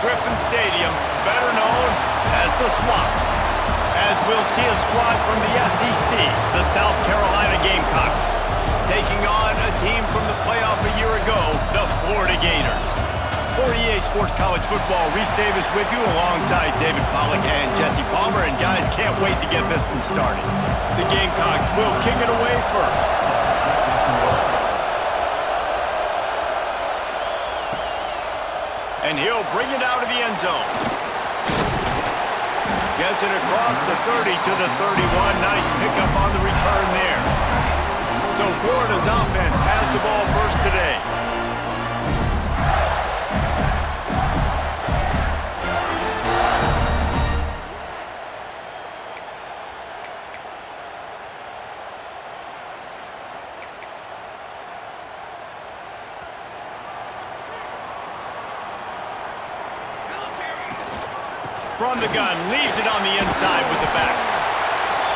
Griffin Stadium, better known as the Swamp, as we'll see a squad from the SEC, the South Carolina Gamecocks, taking on a team from the playoff a year ago, the Florida Gators. For EA Sports College Football, Reese Davis with you alongside David Pollack and Jesse Palmer. And guys, can't wait to get this one started. The Gamecocks will kick it away first. And he'll bring it out of the end zone. Gets it across the 30 to the 31. Nice pickup on the return there. So Florida's offense has the ball first today. From the gun, leaves it on the inside with the back.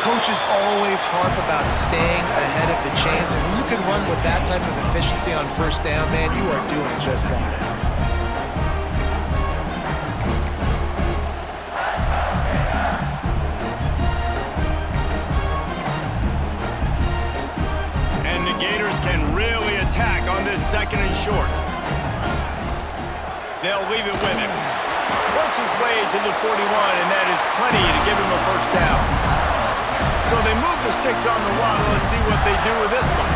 Coaches always harp about staying ahead of the chains, and when you can run with that type of efficiency on first down, man, you are doing just that. And the Gators can really attack on this second and short. They'll leave it with him. Works his way to the 41, and that is plenty to give him a first down. So they move the sticks on the waddle. Let's see what they do with this one.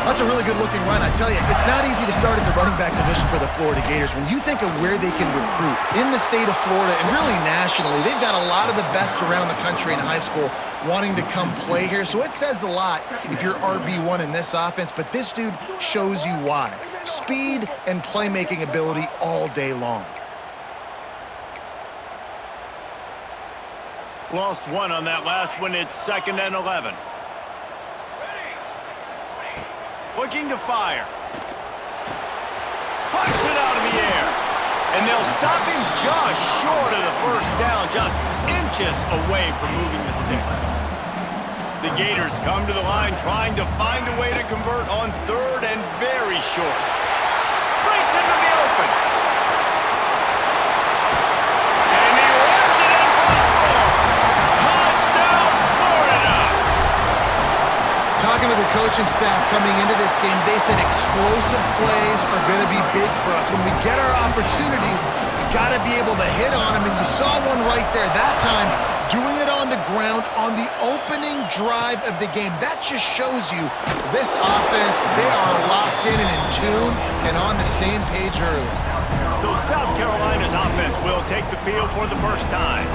That's a really good-looking run. I tell you, it's not easy to start at the running back position for the Florida Gators. When you think of where they can recruit in the state of Florida and really nationally, they've got a lot of the best around the country in high school wanting to come play here. So it says a lot if you're RB1 in this offense, but this dude shows you why. Speed and playmaking ability all day long. Lost one on that last one. It's 2nd and 11. Looking to fire. Pucks it out of the air. And they'll stop him just short of the first down, just inches away from moving the sticks. The Gators come to the line trying to find a way to convert on 3rd and very short. Breaks into the open. Talking to the coaching staff coming into this game, they said explosive plays are going to be big for us. When we get our opportunities, we got to be able to hit on them, and you saw one right there. That time, doing it on the ground on the opening drive of the game. That just shows you this offense, they are locked in and in tune and on the same page early. So South Carolina's offense will take the field for the first time.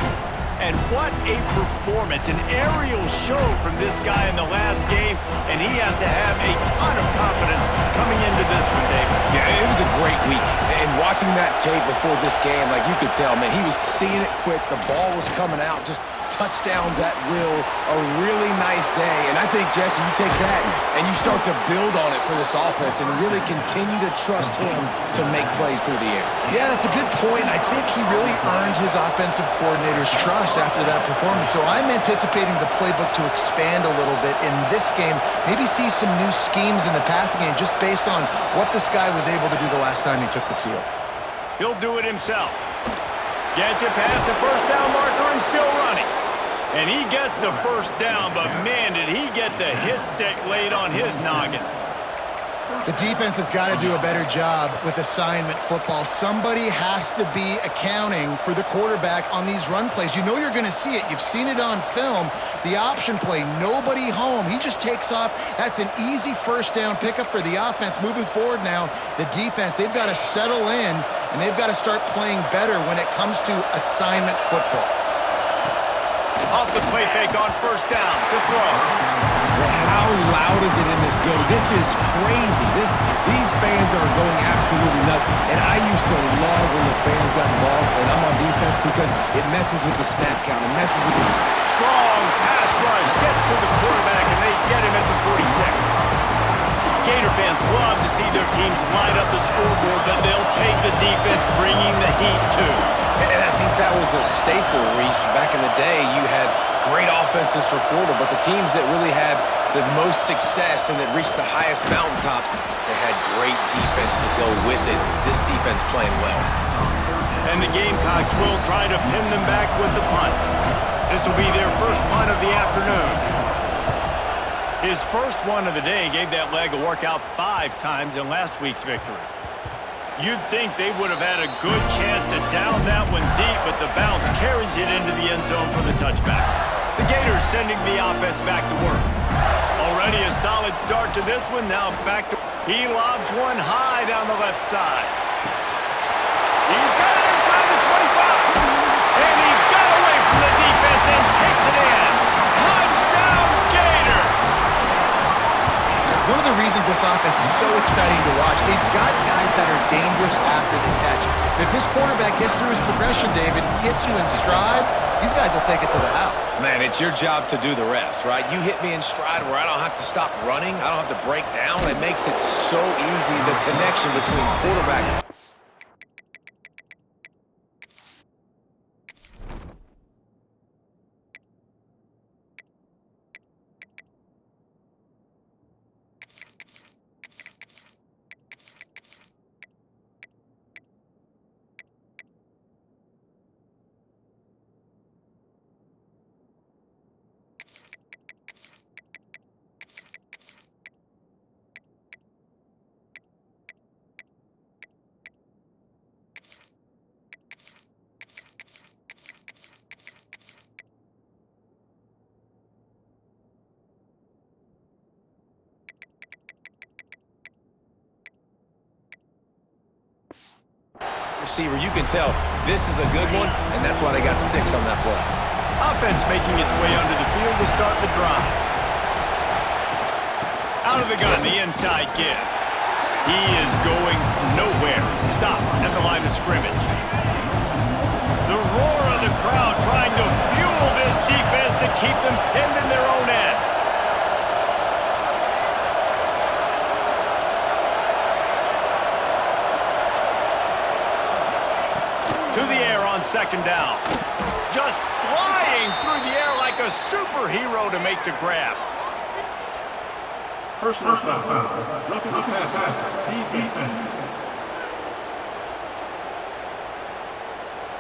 And what a performance, an aerial show from this guy in the last game, and he has to have a ton of confidence coming into this one, David. Yeah, it was a great week. And watching that tape before this game, like you could tell, man, he was seeing it quick. The ball was coming out, just touchdowns at will. A really nice day. And I think, Jesse, you take that and you start to build on it for this offense and really continue to trust him to make plays through the air. Yeah, that's a good point. I think he really earned his offensive coordinator's trust after that performance. So I'm anticipating the playbook to expand a little bit in this game. Maybe see some new schemes in the passing game just based on what this guy was able to do the last time he took the field. He'll do it himself. Gets it past the first down marker and still running. And he gets the first down, but man, did he get the hit stick laid on his noggin. The defense has got to do a better job with assignment football. Somebody has to be accounting for the quarterback on these run plays. You know you're going to see it. You've seen it on film. The option play, nobody home. He just takes off. That's an easy first down pickup for the offense. Moving forward now, the defense, they've got to settle in, and they've got to start playing better when it comes to assignment football. Off the play fake on first down to throw. Well, how loud is it in this building? This is crazy. These fans are going absolutely nuts. And I used to love when the fans got involved, and I'm on defense because it messes with the snap count. It messes with the... Strong pass rush gets to the quarterback, and they get him at the 46. Gator fans love to see their teams light up the scoreboard, but they'll take the defense bringing the heat too. And I think that was a staple, Reese. Back in the day, you had great offenses for Florida, but the teams that really had the most success and that reached the highest mountaintops, they had great defense to go with it. This defense playing well. And the Gamecocks will try to pin them back with the punt. This will be their first punt of the afternoon. His first one of the day gave that leg a workout 5 times in last week's victory. You'd think they would have had a good chance to down that one deep, but the bounce carries it into the end zone for the touchback. The Gators sending the offense back to work. Already a solid start to this one. Now back to... He lobs one high down the left side. He's got it inside the 25. And he got away from the defense and takes it in. Touchdown, Gators! One of the reasons this offense is so exciting to watch, they've got guys that are dangerous after the catch. And if this quarterback gets through his progression, David, hits you in stride, these guys will take it to the house. Man, it's your job to do the rest, right? You hit me in stride where I don't have to stop running. I don't have to break down. It makes it so easy, the connection between quarterback. Receiver, you can tell this is a good one, and that's why they got 6 on that play. Offense making its way onto the field to start the drive. Out of the gun, the inside give. He is going nowhere. Stop at the line of scrimmage. The roar of the crowd trying to fuel this defense to keep them pinned in their own end. To the air on second down. Just flying through the air like a superhero to make the grab. Personal foul. Roughing the passer. Defense.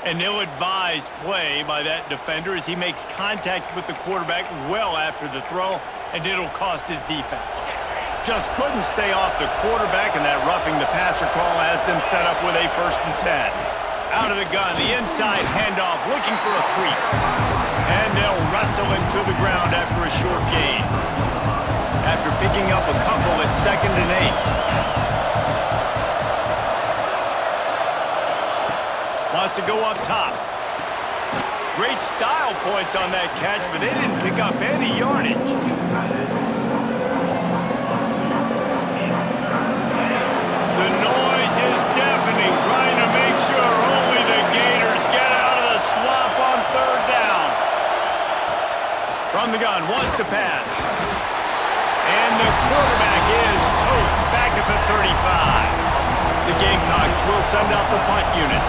An ill-advised play by that defender as he makes contact with the quarterback well after the throw, and it'll cost his defense. Just couldn't stay off the quarterback, and that roughing the passer call has them set up with a 1st and 10. Out of the gun, the inside handoff, looking for a crease. And they'll wrestle him to the ground after a short gain. After picking up a couple at 2nd and 8. Wants to go up top. Great style points on that catch, but they didn't pick up any yardage. The noise is deafening, trying to make sure only the Gators get out of the swamp on 3rd down. From the gun, wants to pass. And the quarterback is toast back at the 35. The Gamecocks will send out the punt unit.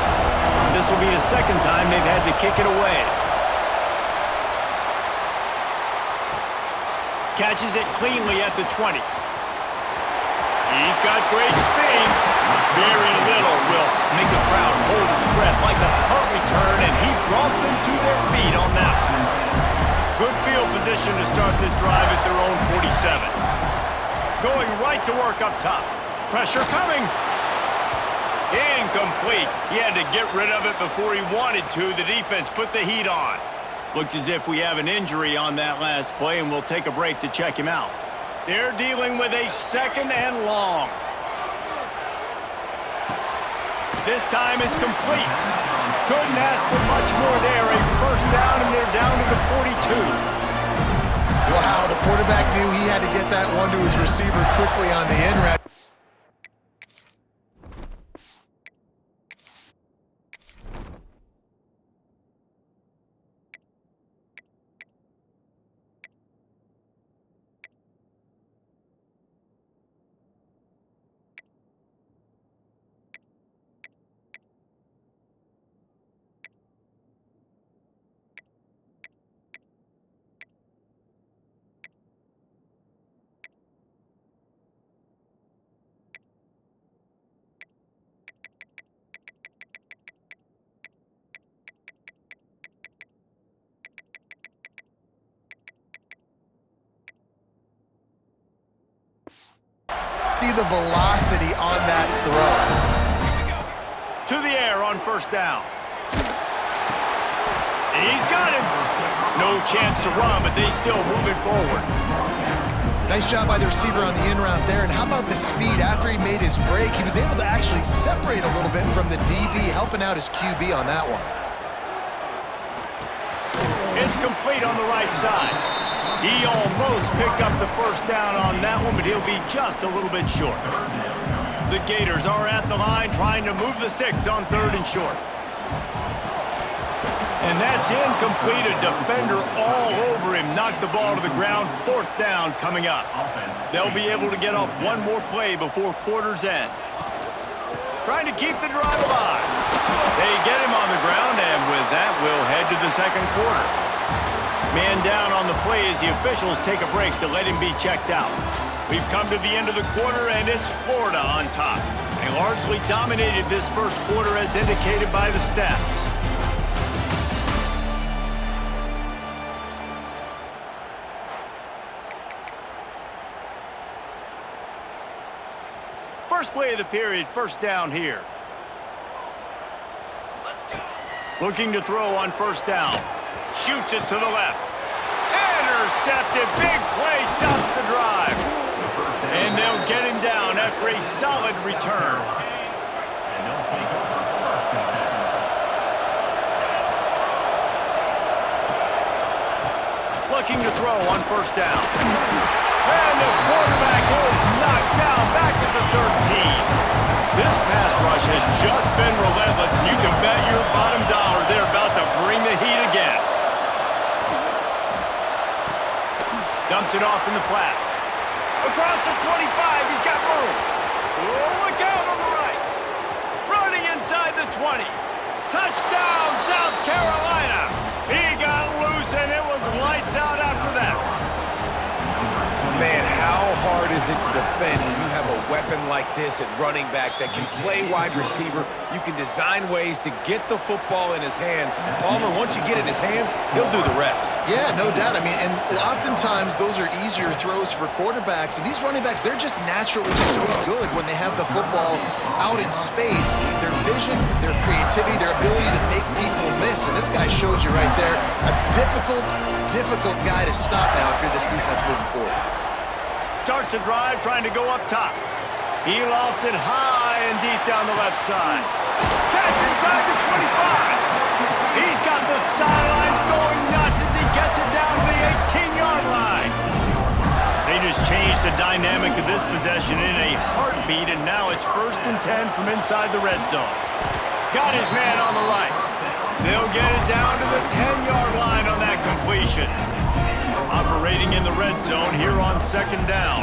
This will be the 2nd time they've had to kick it away. Catches it cleanly at the 20. He's got great speed. Very little will make a crowd hold its breath like a punt return, and he brought them to their feet on that one. Good field position to start this drive at their own 47. Going right to work up top. Pressure coming. Incomplete. He had to get rid of it before he wanted to. The defense put the heat on. Looks as if we have an injury on that last play, and we'll take a break to check him out. They're dealing with a 2nd and long. This time it's complete. Couldn't ask for much more there. A 1st down, and they're down to the 42. Wow, the quarterback knew he had to get that one to his receiver quickly on the in route. the velocity on that throw. To the air on first down. He's got him. No chance to run, but they still moving forward. Nice job by the receiver on the in route there. And how about the speed? After he made his break, he was able to actually separate a little bit from the DB, helping out his QB on that one. It's complete on the right side. He almost picked up the first down on that one, but he'll be just a little bit short. The Gators are at the line trying to move the sticks on 3rd and short. And that's incomplete. A defender all over him. Knocked the ball to the ground. 4th down coming up. They'll be able to get off one more play before quarter's end. Trying to keep the drive alive. They get him on the ground, and with that, we'll head to the 2nd quarter. Man down on the play as the officials take a break to let him be checked out. We've come to the end of the quarter, and it's Florida on top. They largely dominated this first quarter as indicated by the stats. First play of the period, first down here. Looking to throw on first down. Shoots it to the left. Intercepted. Big play, stops the drive. And they'll get him down after a solid return. Looking to throw on first down. And the quarterback is knocked down back at the 13. This pass rush has just been relentless, and you can bet your bottom dollar they're about to bring the heat again. Dumps it off in the flats. Across the 25, he's got room. Oh, look out on the right. Running inside the 20. Touchdown, South Carolina. He got loose, and it was lights out after that. Man, how hard is it to defend when you have a weapon like this at running back that can play wide receiver? You can design ways to get the football in his hand. Palmer, once you get it in his hands, he'll do the rest. Yeah, no doubt. I mean, and oftentimes those are easier throws for quarterbacks. And these running backs, they're just naturally so good when they have the football out in space. Their vision, their creativity, their ability to make people miss. And this guy showed you right there, a difficult guy to stop now if you're this defense moving forward. Starts a drive trying to go up top. He lofts it high and deep down the left side. Catch inside the 25. He's got the sideline going nuts as he gets it down to the 18-yard line. They just changed the dynamic of this possession in a heartbeat, and now it's 1st and 10 from inside the red zone. Got his man on the right. They'll get it down to the 10-yard line on that completion. Operating in the red zone here on 2nd down.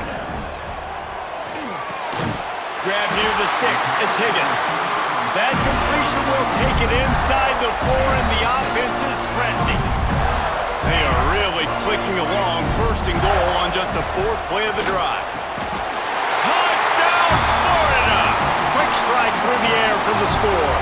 Grab near the sticks. It's Higgins. That completion will take it inside the 4, and the offense is threatening. They are really clicking along. 1st and goal on just the 4th play of the drive. Touchdown, Florida! Quick strike through the air for the score.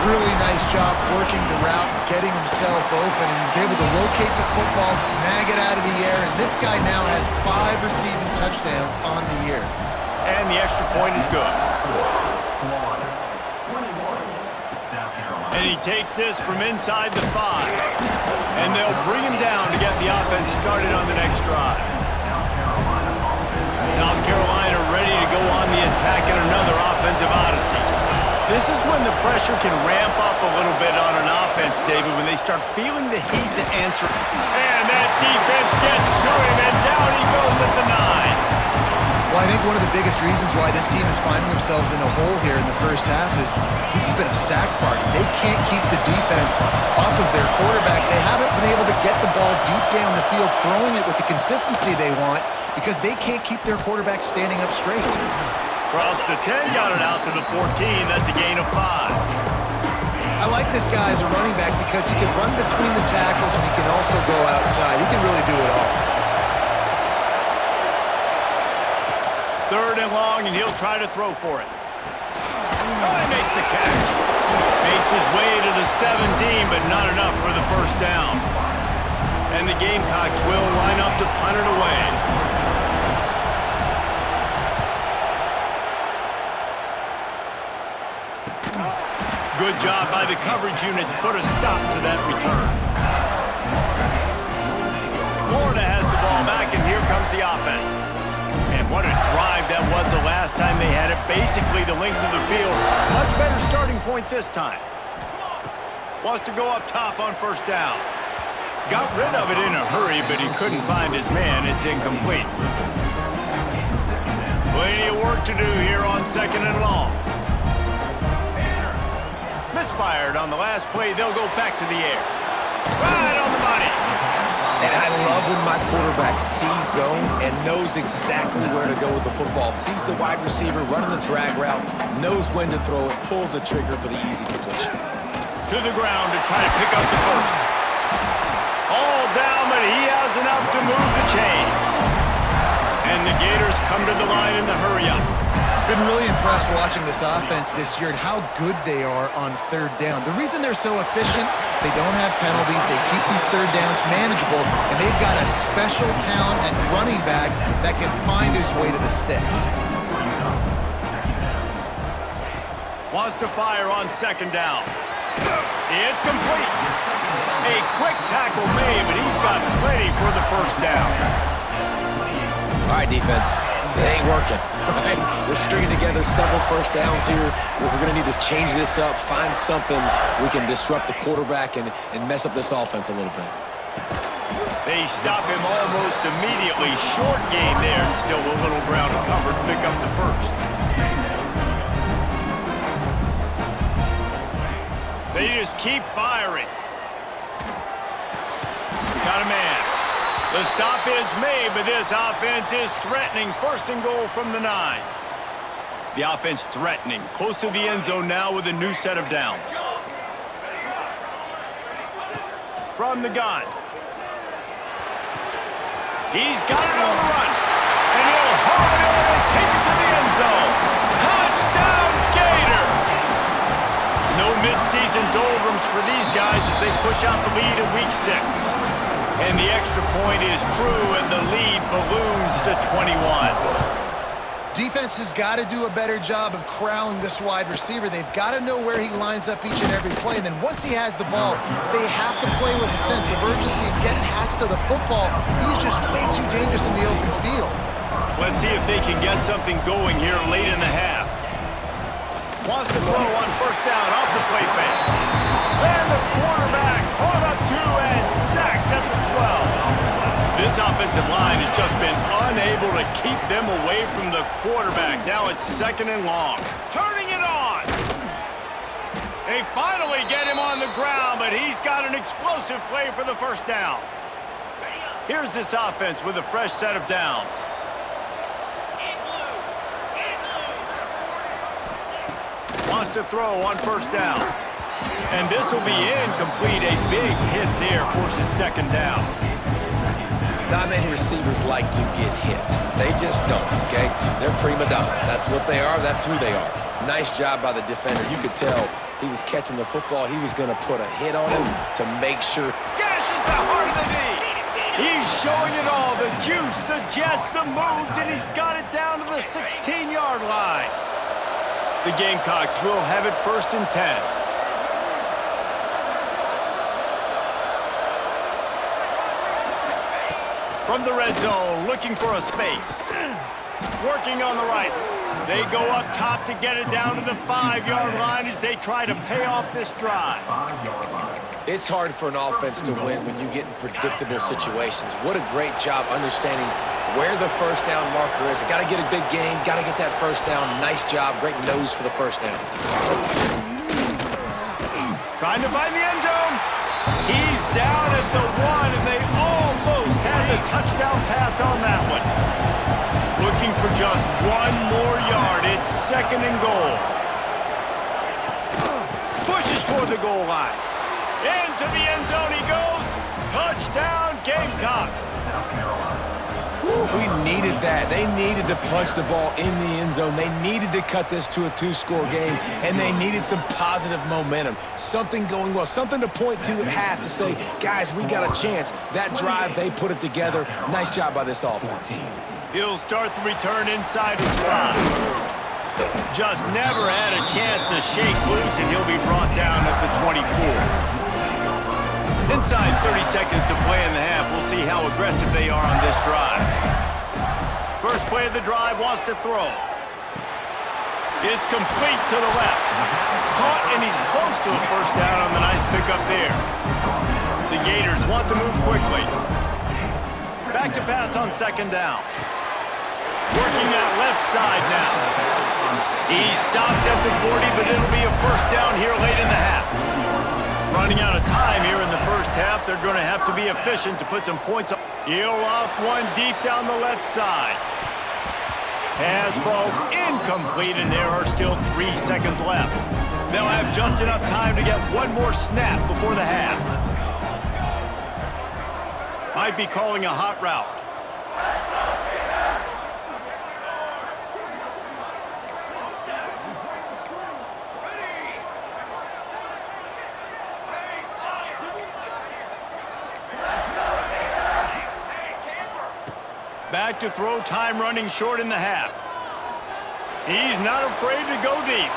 Really nice job working the route, getting himself open, and he was able to locate the football, snag it out of the air, and this guy now has 5 receiving touchdowns on the year. And the extra point is good. And he takes this from inside the 5. And they'll bring him down to get the offense started on the next drive. South Carolina ready to go on the attack in another offensive odyssey. This is when the pressure can ramp up a little bit on an offense, David, when they start feeling the heat to answer. And that defense gets to him, and down he goes at the 9. Well, I think one of the biggest reasons why this team is finding themselves in a hole here in the first half is this has been a sack party. They can't keep the defense off of their quarterback. They haven't been able to get the ball deep down the field, throwing it with the consistency they want because they can't keep their quarterback standing up straight. Across the 10, got it out to the 14. That's a gain of 5. I like this guy as a running back because he can run between the tackles and he can also go outside. He can really do it all. 3rd and long, and he'll try to throw for it. Oh, he makes the catch. Makes his way to the 17, but not enough for the 1st down. And the Gamecocks will line up to punt it away. Good job by the coverage unit to put a stop to that return. Florida has the ball back, and here comes the offense. And what a drive that was the last time they had it. Basically the length of the field. Much better starting point this time. Wants to go up top on first down. Got rid of it in a hurry, but he couldn't find his man. It's incomplete. Plenty of work to do here on second and long. Misfired on the last play. They'll go back to the air. Right on the money. And I love when my quarterback sees zone and knows exactly where to go with the football. Sees the wide receiver running the drag route, knows when to throw it, pulls the trigger for the easy completion. To the ground to try to pick up the first. All down, but he has enough to move the chains. And the Gators come to the line in the hurry-up. Been really impressed watching this offense this year and how good they are on third down. The reason they're so efficient, they don't have penalties, they keep these third downs manageable, and they've got a special talent at running back that can find his way to the sticks. Wants to fire on second down. It's complete. A quick tackle made, but he's got plenty for the first down. All right, defense. It ain't working, right? We're stringing together several first downs here. We're going to need to change this up, find something we can disrupt the quarterback and mess up this offense a little bit. They stop him almost immediately. Short gain there, and still a little ground to cover to pick up the first. They just keep firing. Got a man. The stop is made, but this offense is threatening. First and goal from the 9. The offense threatening. Close to the end zone now with a new set of downs. From the gun. He's got it on the run. And he'll haul it in and take it to the end zone. Touchdown, Gators! No mid-season doldrums for these guys as they push out the lead in Week 6. And the extra point is true, and the lead balloons to 21. Defense has got to do a better job of corralling this wide receiver. They've got to know where he lines up each and every play. And then once he has the ball, they have to play with a sense of urgency and get hats to the football. He's just way too dangerous in the open field. Let's see if they can get something going here late in the half. Wants to throw on first down off the play fake. And the quarterback caught up to and sacked at the 12. This offensive line has just been unable to keep them away from the quarterback. Now it's second and long. Turning it on. They finally get him on the ground, but he's got an explosive play for the first down. Here's this offense with a fresh set of downs. Wants to throw on first down. And this will be incomplete. A big hit there forces second down. Not many receivers like to get hit. They just don't, okay? They're prima donnas. That's what they are. That's who they are. Nice job by the defender. You could tell he was catching the football. He was going to put a hit on him to make sure. Gashes the heart of the knee. He's showing it all. The juice, the jets, the moves, and he's got it down to the 16-yard line. The Gamecocks will have it first and 10. From the red zone, looking for a space. Working on the right. They go up top to get it down to the 5-yard line as they try to pay off this drive. It's hard for an offense to win when you get in predictable situations. What a great job understanding where the first down marker is. Got to get a big gain, got to get that first down. Nice job, great nose for the first down. Trying to find the end zone. He's down at the 1, and they almost had the touchdown pass on that one. Looking for just one more yard. It's second and goal. Pushes for the goal line. Into the end zone he goes. Touchdown, Gamecocks. We needed that. They needed to punch the ball in the end zone. They needed to cut this to a 2-score game, and they needed some positive momentum. Something going well, something to point to at half to say, guys, we got a chance. That drive, they put it together. Nice job by this offense. He'll start the return inside his 5. Just never had a chance to shake loose, and he'll be brought down at the 24. Inside 30 seconds to play in the half. We'll see how aggressive they are on this drive. First play of the drive, wants to throw. It's complete to the left. Caught, and he's close to a first down on the nice pickup there. The Gators want to move quickly. Back to pass on second down. Working that left side now. He's stopped at the 40, but it'll be a first down here late in the half. Running out of time here in the first half. They're going to have to be efficient to put some points up. He'll loft one deep down the left side. Pass falls incomplete, and there are still 3 seconds left. They'll have just enough time to get one more snap before the half. Might be calling a hot route. Back to throw, time running short in the half. He's not afraid to go deep.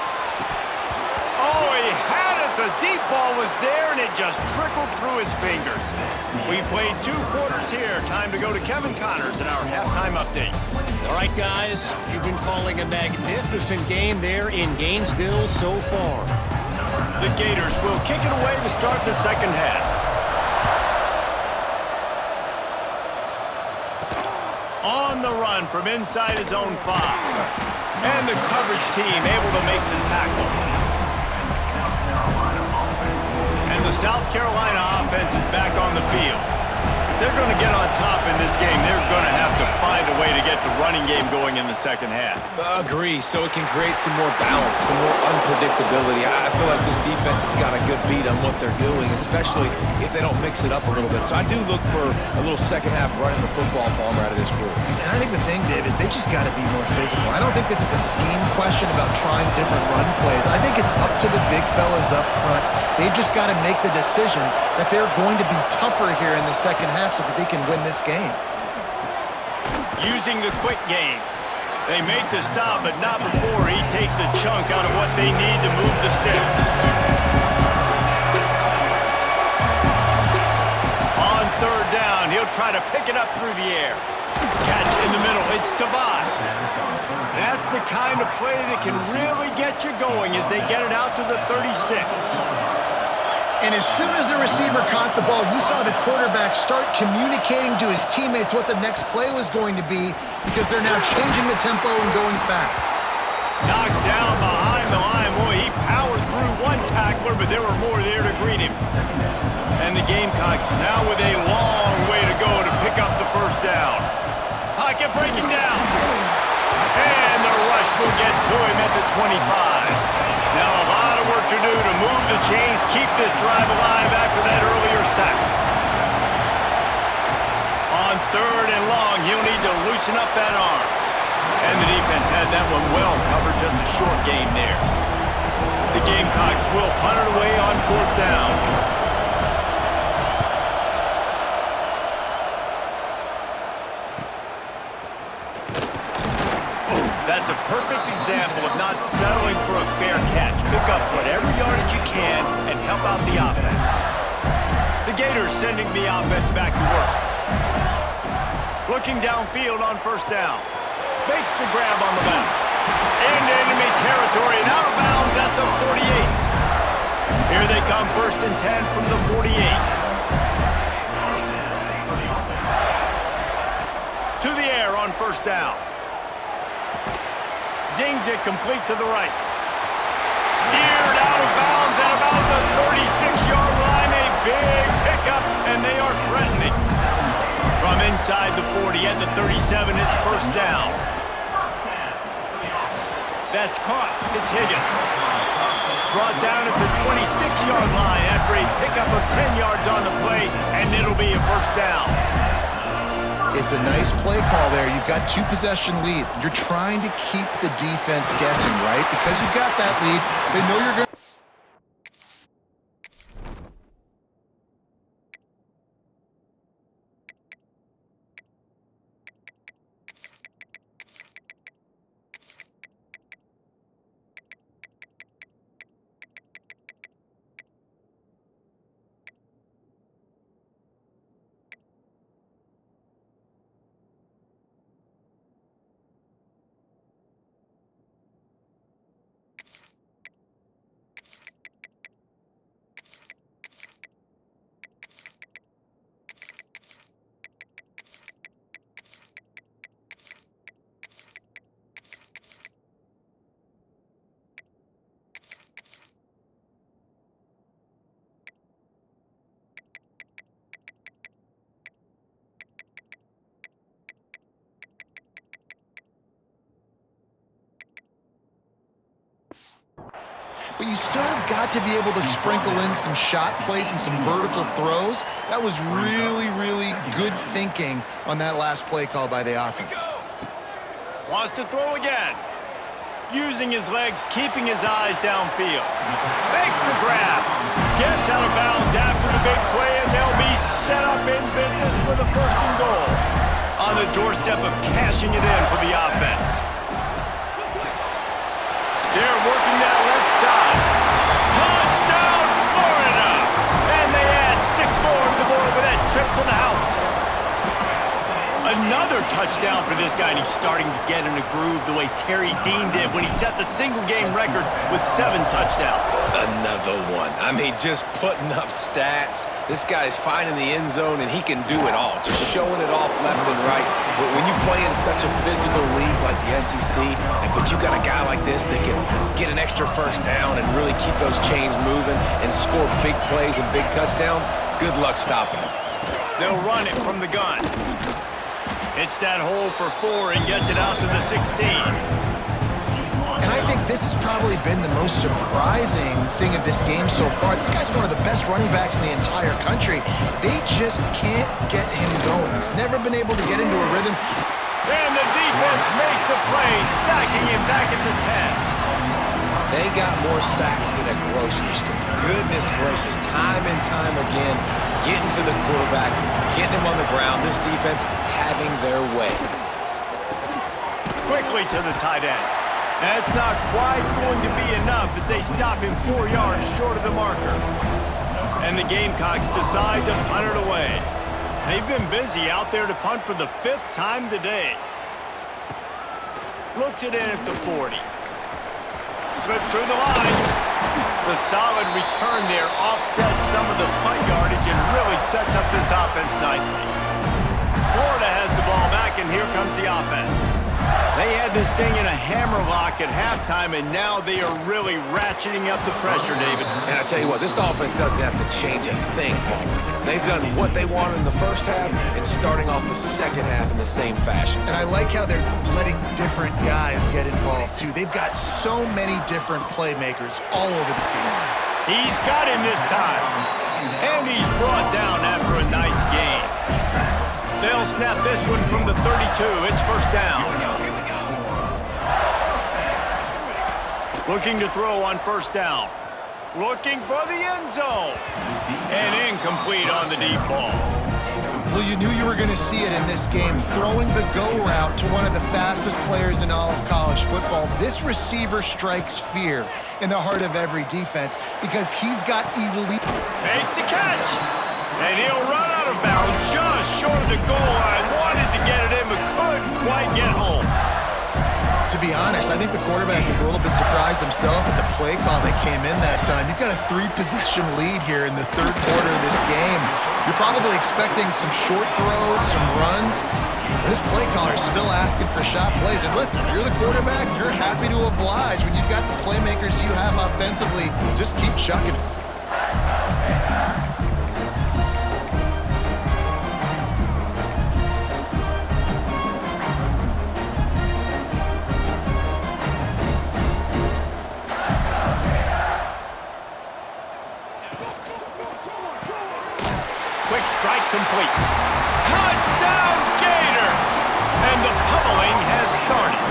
Oh, he had it. The deep ball was there, and it just trickled through his fingers. We've played 2 quarters here. Time to go to Kevin Connors in our halftime update. All right, guys, you've been calling a magnificent game there in Gainesville so far. The Gators will kick it away to start the second half. On the run from inside his own 5. And the coverage team able to make the tackle. And the South Carolina offense is back on the field. If they're going to get on top in this game, they're going to have to find a way to get the running game going in the second half. Agree, so it can create some more balance, some more unpredictability. I feel like this defense has got a good beat on what they're doing, especially if they don't mix it up a little bit. So I do look for a little second half running the football Palmer out of this group. And I think the thing, Dave, is they just got to be more physical. I don't think this is a scheme question about trying different run plays. I think it's up to the big fellas up front. They've just got to make the decision that they're going to be tougher here in the second half so that they can win this game. Using the quick game. They make the stop, but not before he takes a chunk out of what they need to move the sticks. On third down, he'll try to pick it up through the air. Catch in the middle, it's Tebow. That's the kind of play that can really get you going as they get it out to the 36. And as soon as the receiver caught the ball, you saw the quarterback start communicating to his teammates what the next play was going to be because they're now changing the tempo and going fast. Knocked down behind the line. Boy, he powered through one tackler, but there were more there to greet him. And the Gamecocks now with a long way to go to pick up the first down. Pocket breaking down. And the rush will get to him at the 25. Now a lot of work to do to move the chains, keep this drive alive after that earlier sack. On third and long, he'll need to loosen up that arm. And the defense had that one well covered, just a short game there. The Gamecocks will punt it away on fourth down. That's a perfect example of not settling for a fair catch. Pick up whatever yardage you can and help out the offense. The Gators sending the offense back to work. Looking downfield on first down. Makes the grab on the left. Into enemy territory and out of bounds at the 48. Here they come, first and 10 from the 48. To the air on first down. Zings it complete to the right. Steered out of bounds at about the 36-yard line. A big pickup, and they are threatening. From inside the 40 at the 37, it's first down. That's caught. It's Higgins. Brought down at the 26-yard line after a pickup of 10 yards on the play, and it'll be a first down. It's a nice play call there. You've got 2-possession lead. You're trying to keep the defense guessing, right? Because you've got that lead, they know you're going to... but you still have got to be able to sprinkle in some shot plays and some vertical throws. That was really, really good thinking on that last play call by the offense. Wants to throw again. Using his legs, keeping his eyes downfield. Makes the grab. Gets out of bounds after the big play, and they'll be set up in business with a 1st and goal. On the doorstep of cashing it in for the offense. They're working that left side. Touchdown, Florida! And they add 6 more to the board with that trip to the house. Another touchdown for this guy, and he's starting to get in a groove the way Terry Dean did when he set the single-game record with 7 touchdowns. Another one. I mean, just putting up stats. This guy's finding the end zone, and he can do it all, just showing it off left and right. But when you play in such a physical league like the SEC, but you got a guy like this that can get an extra 1st down and really keep those chains moving and score big plays and big touchdowns, good luck stopping him. They'll run it from the gun. Hits that hole for 4 and gets it out to the 16. And I think this has probably been the most surprising thing of this game so far. This guy's one of the best running backs in the entire country. They just can't get him going. He's never been able to get into a rhythm. And the defense makes a play, sacking him back at the 10. They got more sacks than a grocery store. Goodness gracious, time and time again, getting to the quarterback, getting him on the ground. This defense having their way. Quickly to the tight end. That's not quite going to be enough as they stop him 4 yards short of the marker. And the Gamecocks decide to punt it away. They've been busy out there to punt for the 5th time today. Looks it in at the 40. Slips through the line. The solid return there offsets some of the punt yardage and really sets up this offense nicely. Florida has the ball back, and here comes the offense. They had this thing in a hammerlock at halftime, and now they are really ratcheting up the pressure, David. And I tell you what, this offense doesn't have to change a thing, Paul. They've done what they wanted in the 1st half and starting off the 2nd half in the same fashion. And I like how they're letting different guys get involved, too. They've got so many different playmakers all over the field. He's got him this time. And he's brought down after a nice gain. They'll snap this one from the 32. It's 1st down. Looking to throw on 1st down. Looking for the end zone. And incomplete on the deep ball. Well, you knew you were going to see it in this game. Throwing the go route to one of the fastest players in all of college football. This receiver strikes fear in the heart of every defense because he's got elite. Makes the catch. And he'll run out of bounds just short of the goal line. Wanted to get it in, but couldn't quite get home. To be honest, I think the quarterback was a little bit surprised himself at the play call that came in that time. You've got a 3-possession lead here in the 3rd quarter of this game. You're probably expecting some short throws, some runs. This play caller is still asking for shot plays. And listen, you're the quarterback. You're happy to oblige when you've got the playmakers you have offensively. Just keep chucking it. Quick strike complete. Touchdown, Gators! And the pummeling has started.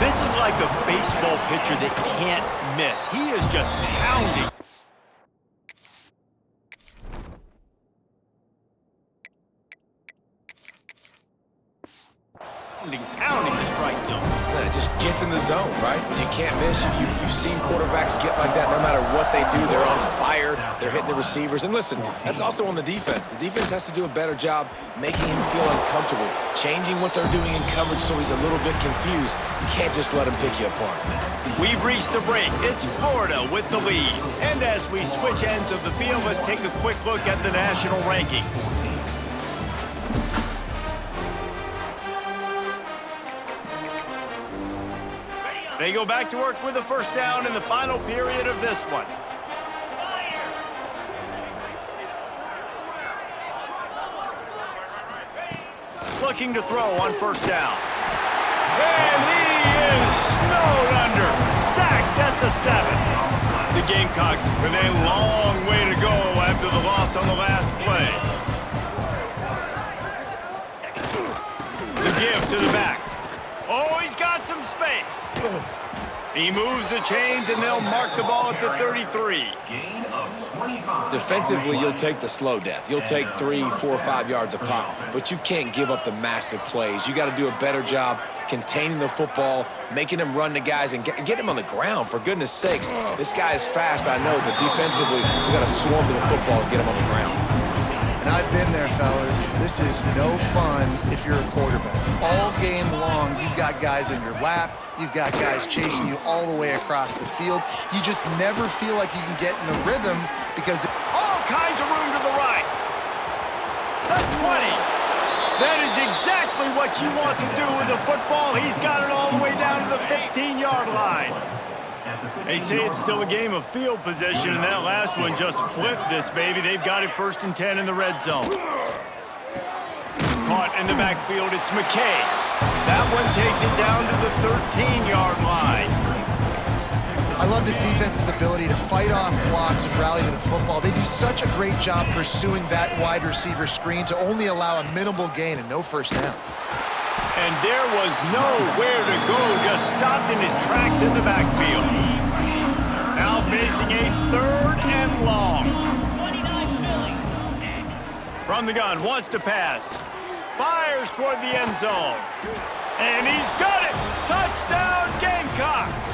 This is like a baseball pitcher that can't miss. He is just pounding. Pounding the strike zone. Yeah, it just gets in the zone, right? When you can't miss, you've seen quarterbacks get like that no matter what they do. They're on fire. They're hitting the receivers. And listen, that's also on the defense. The defense has to do a better job making him feel uncomfortable, changing what they're doing in coverage so he's a little bit confused. You can't just let him pick you apart. We've reached the break. It's Florida with the lead. And as we switch ends of the field, let's take a quick look at the national rankings. They go back to work with a 1st down in the final period of this one. Looking to throw on 1st down. And he is snowed under. Sacked at the The Gamecocks with a long way to go after the loss on the last play. The give to the back. Oh, he's got some space. He moves the chains, and they'll mark the ball at the 33. Defensively, you'll take the slow death. You'll take 3, 4, 5 yards a pop, but you can't give up the massive plays. You got to do a better job containing the football, making him run to guys, and get him on the ground, for goodness sakes. This guy is fast, I know, but defensively, we got to swarm to the football and get him on the ground. And I've been there, fellas. This is no fun if you're a quarterback. All game long, you've got guys in your lap. You've got guys chasing you all the way across the field. You just never feel like you can get in a rhythm because all kinds of room to the right. The 20. That is exactly what you want to do with the football. He's got it all the way down to the 15-yard line. They say it's still a game of field position, and that last one just flipped this baby. They've got it 1st and 10 in the red zone. Caught in the backfield, it's McKay. That one takes it down to the 13-yard line. I love this defense's ability to fight off blocks and rally to the football. They do such a great job pursuing that wide receiver screen to only allow a minimal gain and no first down. And there was nowhere to go, just stopped in his tracks in the backfield. Now facing a 3rd and long. From the gun, wants to pass. Fires toward the end zone. And he's got it! Touchdown, Gamecocks!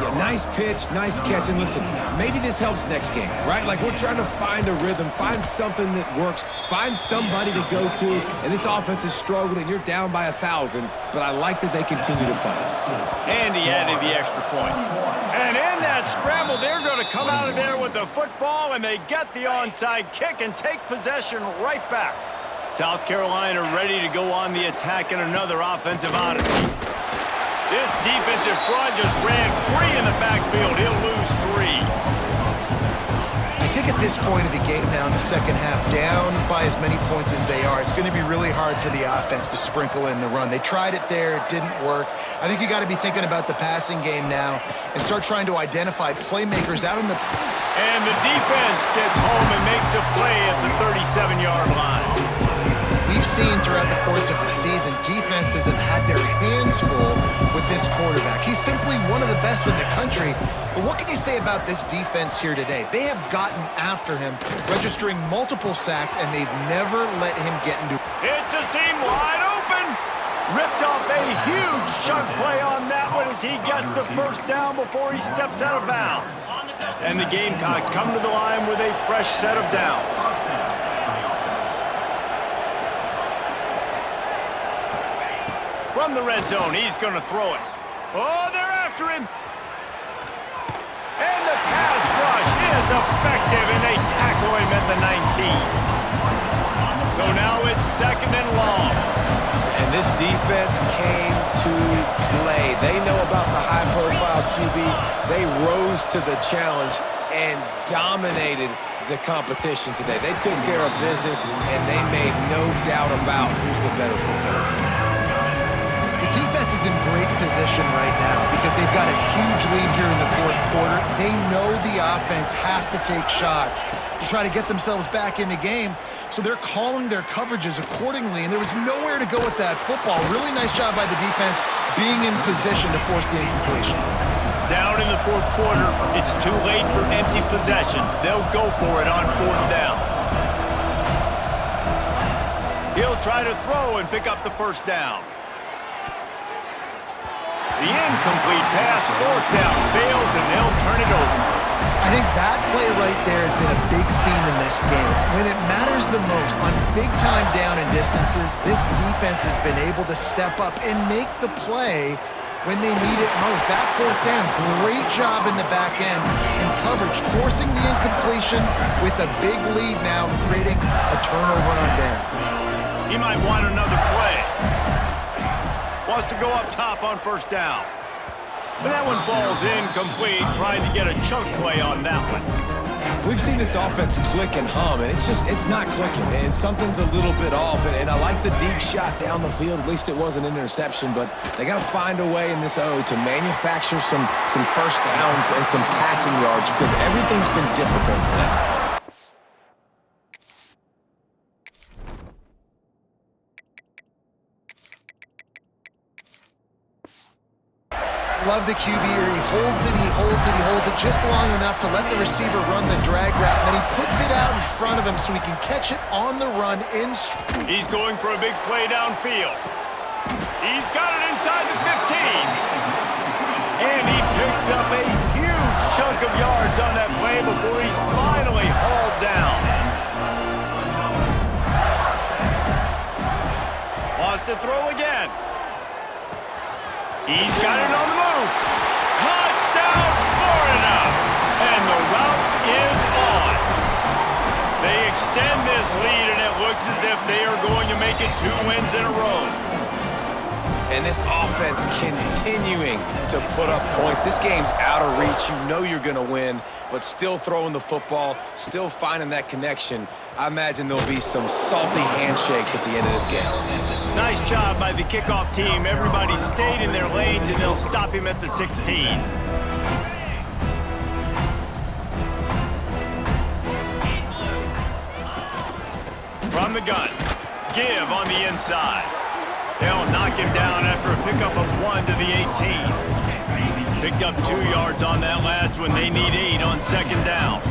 Yeah, nice pitch, nice catch, and listen, maybe this helps next game, right? Like, we're trying to find a rhythm, find something that works, find somebody to go to, and this offense is struggling, and you're down by 1,000, but I like that they continue to fight. And he added the extra point. And in that scramble, they're going to come out of there with the football, and they get the onside kick and take possession right back. South Carolina ready to go on the attack in another offensive odyssey. This defensive front just ran free in the backfield. He'll lose 3. I think at this point of the game now in the second half, down by as many points as they are, it's going to be really hard for the offense to sprinkle in the run. They tried it there. It didn't work. I think you got to be thinking about the passing game now and start trying to identify playmakers out in the... And the defense gets home and makes a play at the 37-yard line. We've seen throughout the course of the season, defenses have had their hands full with this quarterback. He's simply one of the best in the country. But what can you say about this defense here today? They have gotten after him, registering multiple sacks, and they've never let him get into... It's a seam wide open. Ripped off a huge chunk play on that one as he gets the first down before he steps out of bounds. And the Gamecocks come to the line with a fresh set of downs. From the red zone, he's going to throw it. Oh, they're after him. And the pass rush is effective, and they tackle him at the 19. So now it's 2nd and long. And this defense came to play. They know about the high-profile QB. They rose to the challenge and dominated the competition today. They took care of business, and they made no doubt about who's the better football team. The defense is in great position right now because they've got a huge lead here in the 4th quarter. They know the offense has to take shots to try to get themselves back in the game, so they're calling their coverages accordingly, and there was nowhere to go with that football. Really nice job by the defense being in position to force the incompletion. Down in the 4th quarter, it's too late for empty possessions. They'll go for it on 4th down. He'll try to throw and pick up the first down. The incomplete pass, 4th down, fails, and they'll turn it over. I think that play right there has been a big theme in this game. When it matters the most, on big-time down and distances, this defense has been able to step up and make the play when they need it most. That 4th down, great job in the back end in coverage, forcing the incompletion with a big lead now, creating a turnover on down. He might want another play. Wants to go up top on 1st down. But that one falls incomplete, trying to get a chunk play on that one. We've seen this offense click and hum, and it's not clicking, and something's a little bit off. And I like the deep shot down the field. At least it wasn't an interception, but they got to find a way in this O to manufacture some first downs and some passing yards because everything's been difficult today. Love the QB here. He holds it, he holds it, he holds it just long enough to let the receiver run the drag route, and then he puts it out in front of him so he can catch it on the run in. He's going for a big play downfield. He's got it inside the 15. And he picks up a huge chunk of yards on that play before he's finally hauled down. Wants to throw again. He's got it on the move. Touchdown, Florida! And the route is on. They extend this lead, and it looks as if they are going to make it 2 wins in a row. And this offense continuing to put up points. This game's out of reach. You know you're going to win, but still throwing the football, still finding that connection. I imagine there'll be some salty handshakes at the end of this game. Nice job by the kickoff team. Everybody stayed in their lanes, and they'll stop him at the 16. From the gun, give on the inside. They'll knock him down after a pickup of 1 to the 18. Picked up 2 yards on that last one. They need 8 on second down.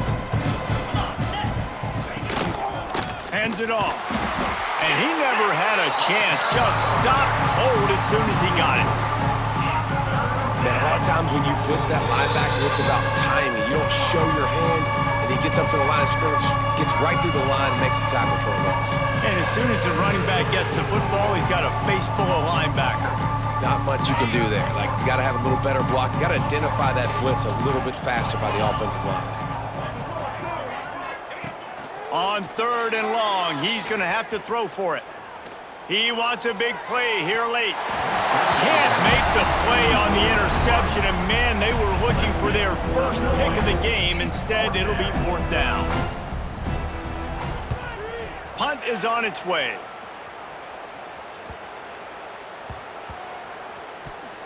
Hands it off. And he never had a chance. Just stopped cold as soon as he got it. Man, a lot of times when you blitz that linebacker, it's about timing. You don't show your hand, and he gets up to the line of scrimmage, gets right through the line, and makes the tackle for a loss. And as soon as the running back gets the football, he's got a face full of linebacker. Not much you can do there. Like, you got to have a little better block. You got to identify that blitz a little bit faster by the offensive line. On 3rd and long, he's going to have to throw for it. He wants a big play here late. Can't make the play on the interception, and man, they were looking for their first pick of the game. Instead, it'll be 4th down. Punt is on its way.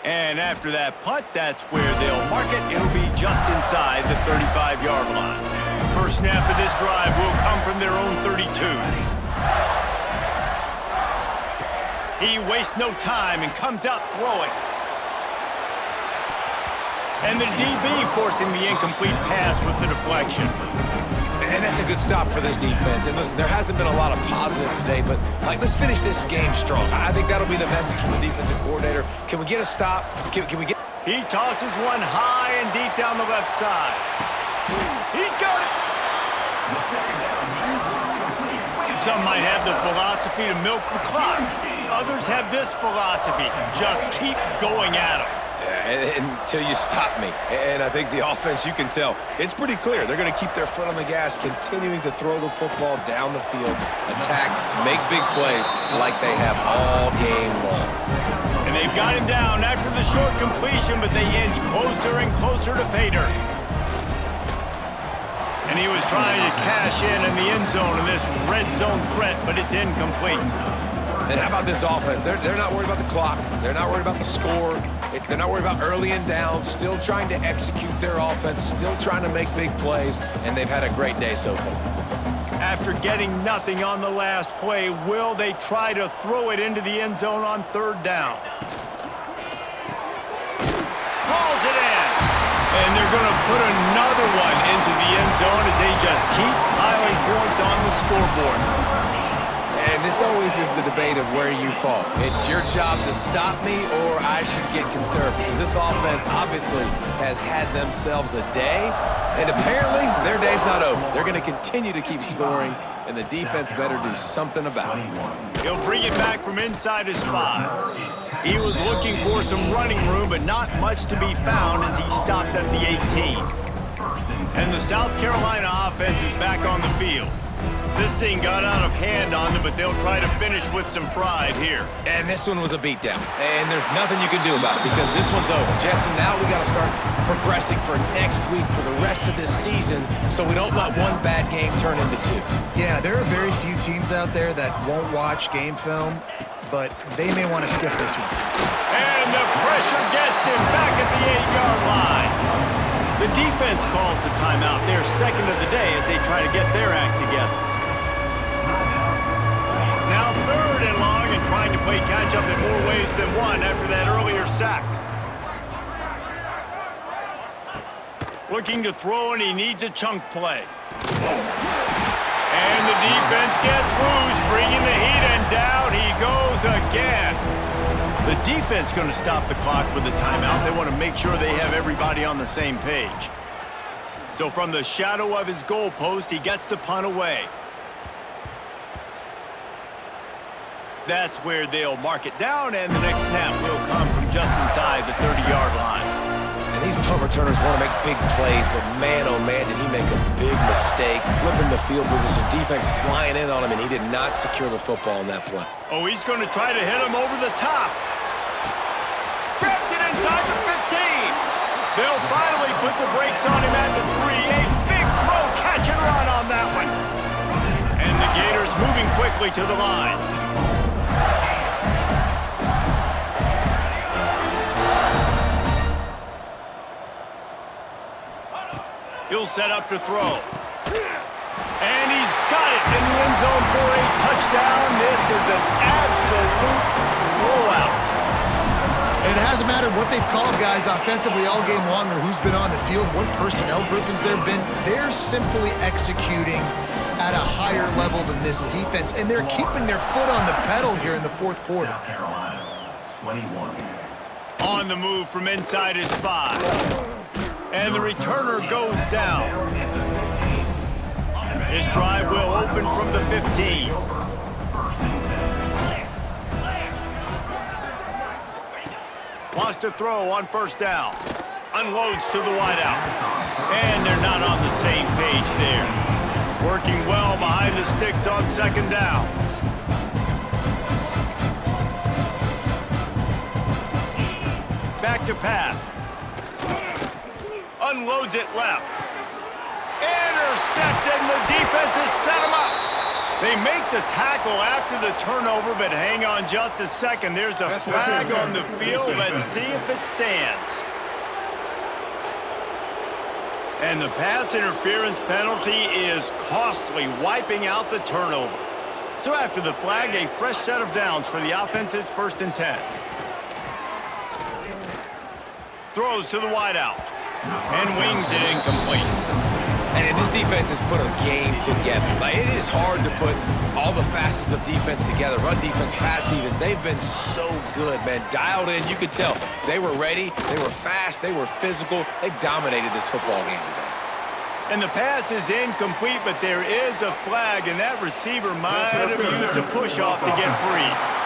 And after that punt, that's where they'll mark it. It'll be just inside the 35-yard line. First snap of this drive will come from their own 32. He wastes no time and comes out throwing. And the DB forcing the incomplete pass with the deflection. And that's a good stop for this defense. And listen, there hasn't been a lot of positive today, but let's finish this game strong. I think that'll be the message from the defensive coordinator. Can we get a stop? Can we get... He tosses one high and deep down the left side. He's got it. Some might have the philosophy to milk the clock. Others have this philosophy: just keep going at them. Until you stop me. And I think the offense, you can tell, it's pretty clear. They're going to keep their foot on the gas, continuing to throw the football down the field, attack, make big plays like they have all game long. And they've got him down after the short completion, but they inch closer and closer to pay dirt. And he was trying to cash in the end zone in this red zone threat, but it's incomplete. And how about this offense? They're not worried about the clock. They're not worried about the score. They're not worried about early and down. Still trying to execute their offense. Still trying to make big plays. And they've had a great day so far. After getting nothing on the last play, will they try to throw it into the end zone on 3rd down? Hauls it in. And they're going to put another one into the end zone as they just keep piling points on the scoreboard. And this always is the debate of where you fall. It's your job to stop me, or I should get conservative. Because this offense obviously has had themselves a day, and apparently their day's not over. They're going to continue to keep scoring, and the defense better do something about it. He'll bring it back from inside his 5. He was looking for some running room, but not much to be found as he stopped at the 18. And the South Carolina offense is back on the field. This thing got out of hand on them, but they'll try to finish with some pride here. And this one was a beatdown. And there's nothing you can do about it because this one's over. Jesse, now we got to start progressing for next week for the rest of this season so we don't let one bad game turn into two. Yeah, there are very few teams out there that won't watch game film, but they may want to skip this one. And the pressure gets him back at the 8-yard line. The defense calls the timeout, their second of the day, as they try to get their act together. Now 3rd and long and trying to play catch-up in more ways than one after that earlier sack. Looking to throw, and he needs a chunk play. And the defense gets loose, bringing the heat, and down he goes again. The defense going to stop the clock with a timeout. They want to make sure they have everybody on the same page. So from the shadow of his goalpost, he gets the punt away. That's where they'll mark it down, and the next snap will come from just inside the 30-yard line. And these punt returners want to make big plays, but man, oh man, did he make a big mistake. Flipping the field position, defense flying in on him, and he did not secure the football on that play. Oh, he's going to try to hit him over the top. Grabs it inside the 15. They'll finally put the brakes on him at the 3. A big throw, catch and run on that one. And the Gators moving quickly to the line. He'll set up to throw. And he's got it in the end zone for a touchdown. This is an absolute blowout. And it hasn't mattered what they've called guys offensively all game long or who's been on the field, what personnel groupings there have been. They're simply executing at a higher level than this defense, and they're keeping their foot on the pedal here in the 4th quarter. South Carolina, 21. On the move from inside his 5. And the returner goes down. His drive will open from the 15. Lost a throw on 1st down. Unloads to the wideout. And they're not on the same page there. Working well behind the sticks on 2nd down. Back to pass. Unloads it left. Intercepted, and the defense has set him up. They make the tackle after the turnover, but hang on just a second. There's a flag on the field. Let's see if it stands. And the pass interference penalty is costly, wiping out the turnover. So after the flag, a fresh set of downs for the offense. It's 1st and 10. Throws to the wideout. And wings it incomplete. And this defense has put a game together. Like, it is hard to put all the facets of defense together. Run defense, pass defense. They've been so good, man. Dialed in. You could tell they were ready. They were fast. They were physical. They dominated this football game today. And the pass is incomplete, but there is a flag, and that receiver might have used a push-off to get free.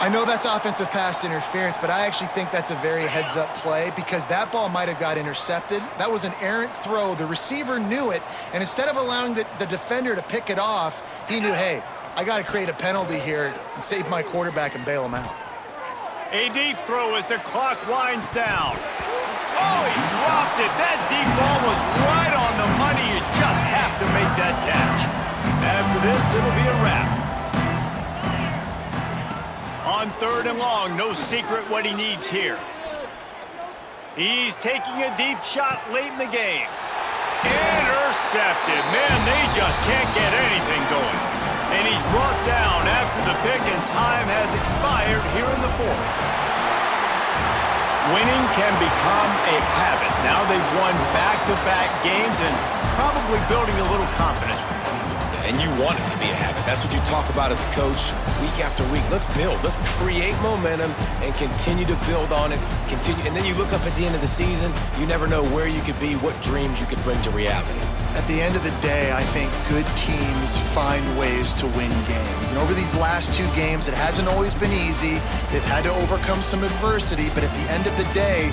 I know that's offensive pass interference, but I actually think that's a very heads-up play because that ball might have got intercepted. That was an errant throw. The receiver knew it, and instead of allowing the defender to pick it off, he knew, hey, I got to create a penalty here and save my quarterback and bail him out. A deep throw as the clock winds down. Oh, he dropped it. That deep ball was right on the money. You just have to make that catch. After this, it'll be a wrap. On 3rd and long, no secret what he needs here. He's taking a deep shot late in the game. Intercepted. Man, they just can't get anything going. And he's brought down after the pick, and time has expired here in the 4th. Winning can become a habit. Now they've won back-to-back games and probably building a little confidence from it. And you want it to be a habit. That's what you talk about as a coach week after week. Let's build. Let's create momentum and continue to build on it. Continue, and then you look up at the end of the season, you never know where you could be, what dreams you could bring to reality. At the end of the day, I think good teams find ways to win games. And over these last 2 games, it hasn't always been easy. They've had to overcome some adversity, but at the end of the day,